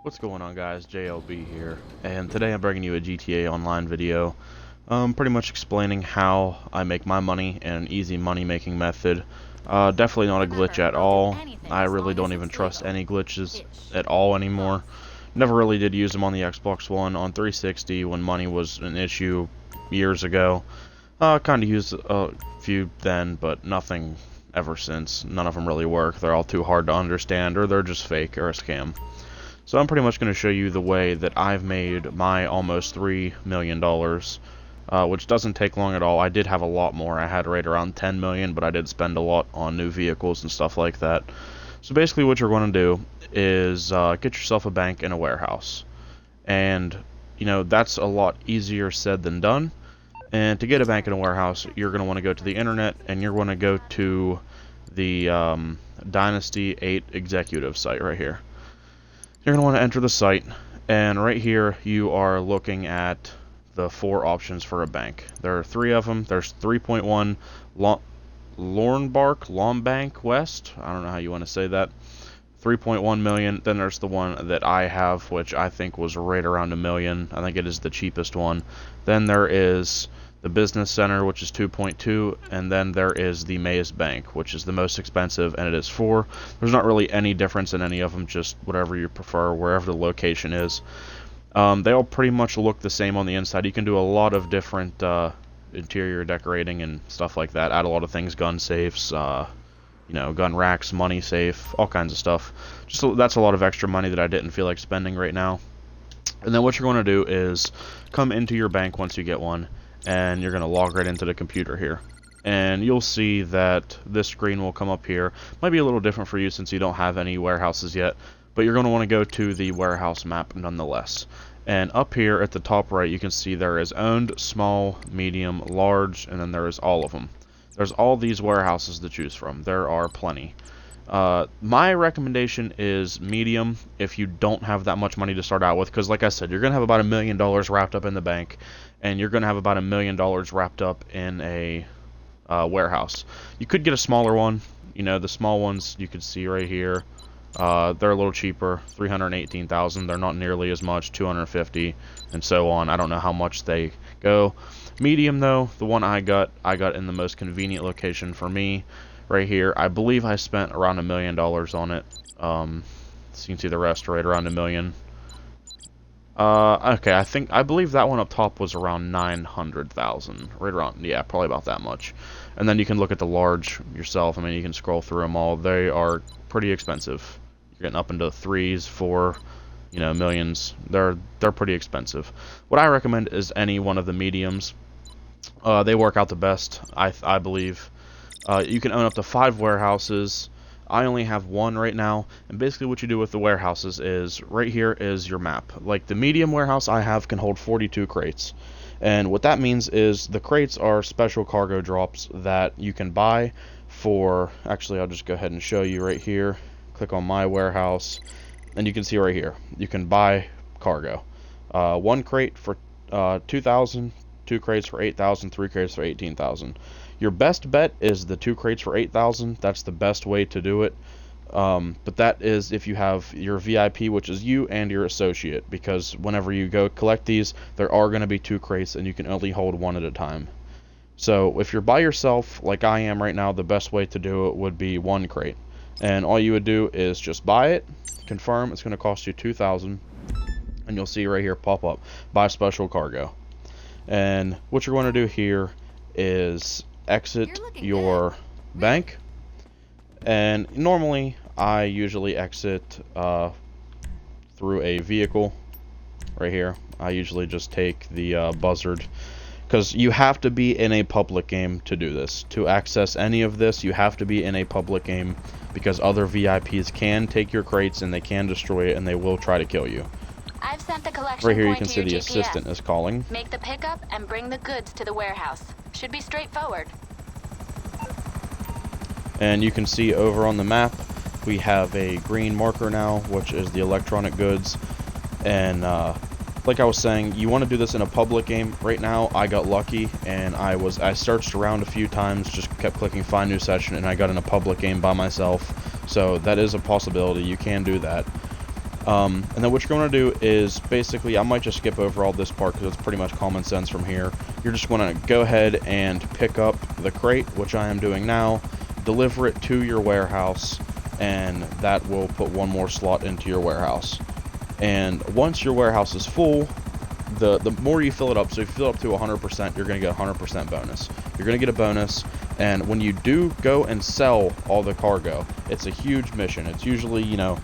What's going on, guys? JLB here, and today I'm bringing you a GTA Online video, pretty much explaining how I make my money in an easy money-making method. Definitely not a glitch at all. I really don't even trust any glitches at all anymore. Never really did use them on the Xbox One. On 360, when money was an issue years ago, kind of used a few then, but nothing ever since. None of them really work. They're all too hard to understand, or they're just fake or a scam. So I'm pretty much going to show you the way that I've made my almost $3 million, which doesn't take long at all. I did have a lot more. I had right around 10 million, but I did spend a lot on new vehicles and stuff like that. So basically what you're going to do is get yourself a bank and a warehouse. And, you know, that's a lot easier said than done. And to get a bank and a warehouse, you're going to want to go to the internet, and you're going to go to the Dynasty 8 executive site right here. You're going to want to enter the site, and right here you are looking at the 4 options for a bank. There are 3 of them. There's 3.1 Lornbank West. I don't know how you want to say that. 3.1 million. Then there's the one that I have, which I think was right around $1 million. I think it is the cheapest one. Then there is the Business Center, which is 2.2, and then there is the Maze Bank, which is the most expensive, and it is 4. There's not really any difference in any of them, just whatever you prefer, wherever the location is. They all pretty much look the same on the inside. You can do a lot of different interior decorating and stuff like that. Add a lot of things, gun safes, you know, gun racks, money safe, all kinds of stuff. That's a lot of extra money that I didn't feel like spending right now. And then what you're going to do is come into your bank once you get one, and you're going to log right into the computer here. And you'll see that this screen will come up here. Might be a little different for you since you don't have any warehouses yet, but you're going to want to go to the warehouse map nonetheless. And up here at the top right, you can see there is owned, small, medium, large, and then there is all of them. There's all these warehouses to choose from. There are plenty. My recommendation is medium if you don't have that much money to start out with, because like I said, you're going to have about $1 million wrapped up in the bank, and you're going to have about $1 million wrapped up in a warehouse. You could get a smaller one. You know, the small ones you could see right here. They're a little cheaper, 318,000. They're not nearly as much, 250, and so on. I don't know how much they go. Medium though, the one I got in the most convenient location for me. Right here, I believe I spent around $1 million on it. So you can see the rest right around $1 million. Okay, I believe that one up top was around 900,000, right around, yeah, probably about that much. And then you can look at the large yourself. I mean, you can scroll through them all. They are pretty expensive. You're getting up into 3s, 4, you know, millions. They're pretty expensive. What I recommend is any one of the mediums. They work out the best, I believe. You can own up to 5 warehouses. I only have 1 right now, and basically what you do with the warehouses is, right here is your map. Like the medium warehouse I have can hold 42 crates, and what that means is the crates are special cargo drops that you can buy for, actually I'll just go ahead and show you right here. Click on my warehouse, and you can see right here, you can buy cargo. 1 crate for 2,000, 2 crates for 8,000, 3 crates for 18,000. Your best bet is the 2 crates for 8,000. That's the best way to do it. But that is if you have your VIP, which is you and your associate, because whenever you go collect these, there are going to be 2 crates, and you can only hold 1 at a time. So if you're by yourself, like I am right now, the best way to do it would be 1 crate. And all you would do is just buy it, confirm it's going to cost you 2,000, and you'll see right here pop up, buy special cargo. And what you're going to do here is exit your bank, and normally I usually exit through a vehicle right here. I usually just take the buzzard, because you have to be in a public game to do this. To access any of this, you have to be in a public game, because other VIPs can take your crates and they can destroy it, and they will try to kill you. I've sent the collection Right here you point can to see your the GPS. assistant is calling. Make the pickup and bring the goods to the warehouse. Should be straightforward. And you can see over on the map we have a green marker now, which is the electronic goods. And like I was saying, you want to do this in a public game. Right now I got lucky, and I searched around a few times, just kept clicking find new session, and I got in a public game by myself. So that is a possibility. You can do that. And then what you're going to do is basically, I might just skip over all this part because it's pretty much common sense from here. You're just going to go ahead and pick up the crate, which I am doing now, deliver it to your warehouse, and that will put one more slot into your warehouse. And once your warehouse is full, the more you fill it up, so if you fill it up to 100%, you're going to get a 100% bonus. You're going to get a bonus, and when you do go and sell all the cargo, it's a huge mission. It's usually, you know,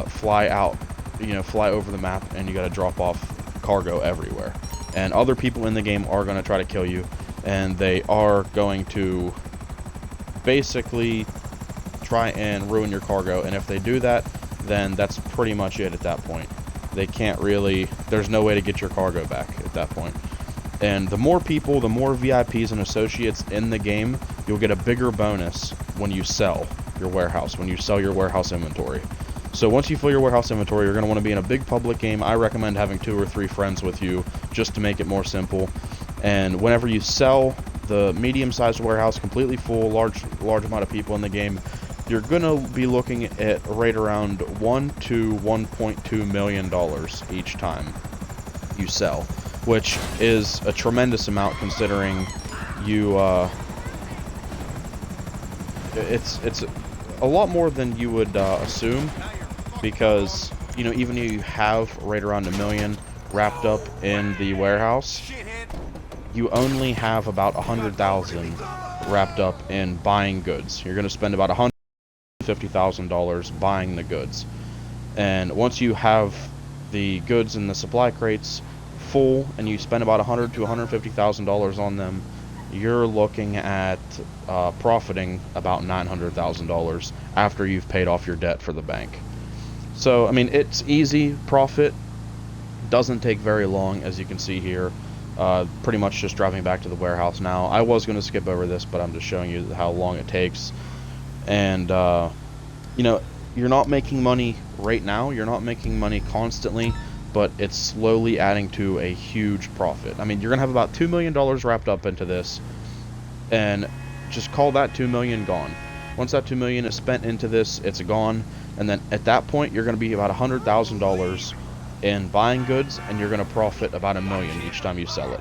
fly over the map, and you got to drop off cargo everywhere. And other people in the game are going to try to kill you, and they are going to basically try and ruin your cargo. And if they do that, then that's pretty much it at that point. They can't really, there's no way to get your cargo back at that point. And the more people, the more VIPs and associates in the game, you'll get a bigger bonus when you sell your warehouse, when you sell your warehouse inventory. So once you fill your warehouse inventory, you're going to want to be in a big public game. I recommend having 2 or 3 friends with you just to make it more simple. And whenever you sell the medium-sized warehouse completely full, large amount of people in the game, you're going to be looking at right around $1 to $1.2 million each time you sell, which is a tremendous amount considering you, it's a lot more than you would assume, because, you know, even if you have right around $1 million wrapped up in the warehouse, you only have about 100,000 wrapped up in buying goods. You're going to spend about $150,000 buying the goods. And once you have the goods in the supply crates full and you spend about $100,000 to $150,000 on them, you're looking at profiting about $900,000 after you've paid off your debt for the bank. So, I mean, it's easy profit. Doesn't take very long, as you can see here. Pretty much just driving back to the warehouse now. I was going to skip over this, but I'm just showing you how long it takes. And, you know, you're not making money right now. You're not making money constantly, but it's slowly adding to a huge profit. I mean, you're going to have about $2 million wrapped up into this, and just call that $2 million gone. Once that $2 million is spent into this, it's gone, and then at that point, you're going to be about $100,000 in buying goods, and you're going to profit about $1 million each time you sell it.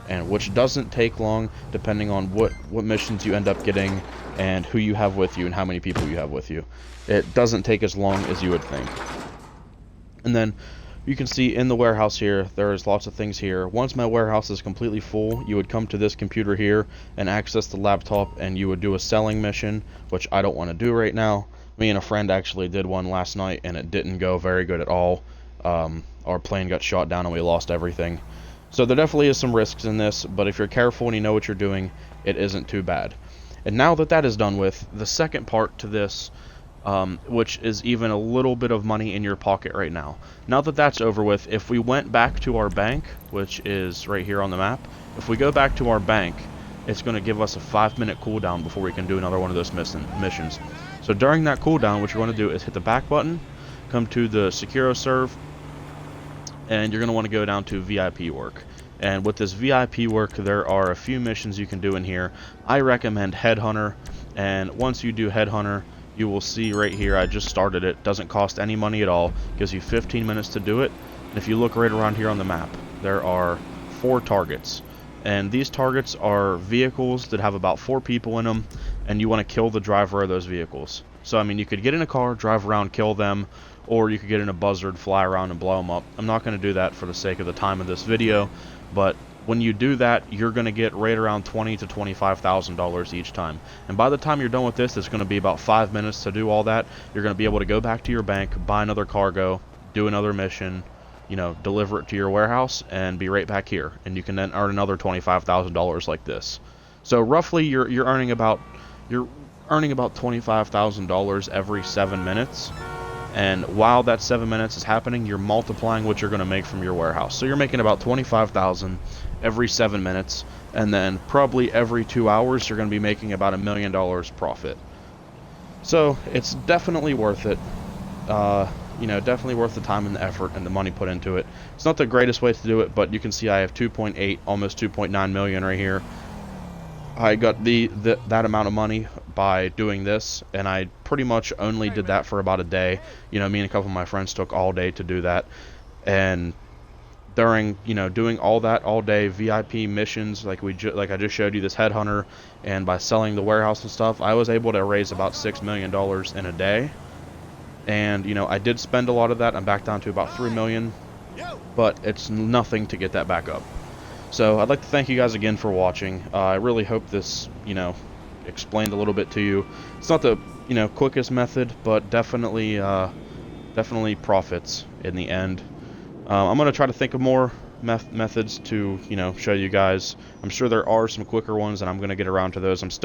And which doesn't take long, depending on what missions you end up getting and who you have with you and how many people you have with you. It doesn't take as long as you would think. And then you can see in the warehouse here, there's lots of things here. Once my warehouse is completely full, you would come to this computer here and access the laptop, and you would do a selling mission, which I don't want to do right now. Me and a friend actually did one last night, and it didn't go very good at all. Our plane got shot down and we lost everything. So there definitely is some risks in this, but if you're careful and you know what you're doing, it isn't too bad. And now that that is done with, the second part to this, which is even a little bit of money in your pocket right now. Now that that's over with, if we went back to our bank, which is right here on the map, if we go back to our bank, it's going to give us a 5-minute cooldown before we can do another one of those missions. So during that cooldown, what you're going to do is hit the back button, come to the Securo Serve, and you're going to want to go down to VIP work. And with this VIP work, there are a few missions you can do in here. I recommend Headhunter, and once you do Headhunter, you will see right here, I just started it. Doesn't cost any money at all. Gives you 15 minutes to do it. And if you look right around here on the map, there are 4 targets. And these targets are vehicles that have about 4 people in them, and you want to kill the driver of those vehicles. So, I mean, you could get in a car, drive around, kill them, or you could get in a buzzard, fly around, and blow them up. I'm not going to do that for the sake of the time of this video, but when you do that, you're going to get right around $20,000 to $25,000 each time. And by the time you're done with this, it's going to be about 5 minutes to do all that. You're going to be able to go back to your bank, buy another cargo, do another mission, you know, deliver it to your warehouse, and be right back here. And you can then earn another $25,000 like this. So roughly, you're earning about $25,000 every 7 minutes. And while that 7 minutes is happening, you're multiplying what you're going to make from your warehouse. So you're making about $25,000 every 7 minutes, and then probably every 2 hours you're going to be making about $1 million profit. So it's definitely worth it. You know, definitely worth the time and the effort and the money put into it. It's not the greatest way to do it, but you can see I have 2.8, almost 2.9 million right here. I got that amount of money by doing this, and I pretty much only did that for about a day. You know, me and a couple of my friends took all day to do that, and during, you know, doing all that all day, VIP missions like I just showed you, this headhunter, and by selling the warehouse and stuff, I was able to raise about $6 million in a day. And you know, I did spend a lot of that. I'm back down to about 3 million, but it's nothing to get that back up. So I'd like to thank you guys again for watching. I really hope this, you know, explained a little bit to you. It's not the, you know, quickest method, but definitely profits in the end. I'm gonna try to think of more methods to, you know, show you guys. I'm sure there are some quicker ones, and I'm gonna get around to those. I'm still